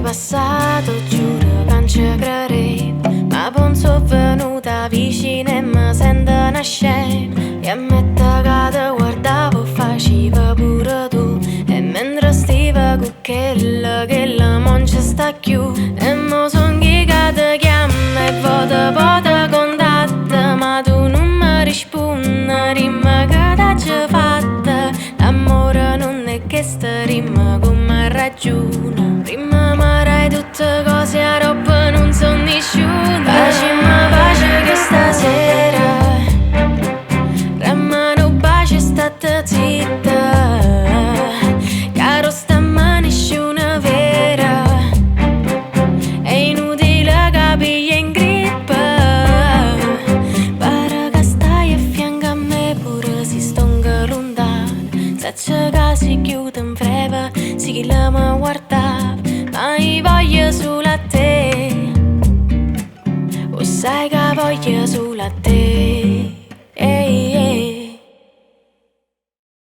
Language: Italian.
passato, giuro che non ci credevo, ma poi sono venuta vicino e mi sento una scema. E ammetto che te guardavo faceva pure tu, e mentre stiva con quella che la mancia sta chiù. E mo son chi che ti chiama e vota contatta, ma tu non mi rispondi, rima che t'hai fatta. L'amore non è che sta rima come ragione, rima marai tutte cose a roba non son nessuno. Facciamo pace che stasera ramano baci state zitta, caro stamma nessuna vera, è inutile capire in grippa. Pare che stai a fianco a me pure si stonga lontano, sacce che si chiude in breve, si chi la mi guarda, ma io voglio solo a te, o sai che voglio solo a te. Ehi, ehi.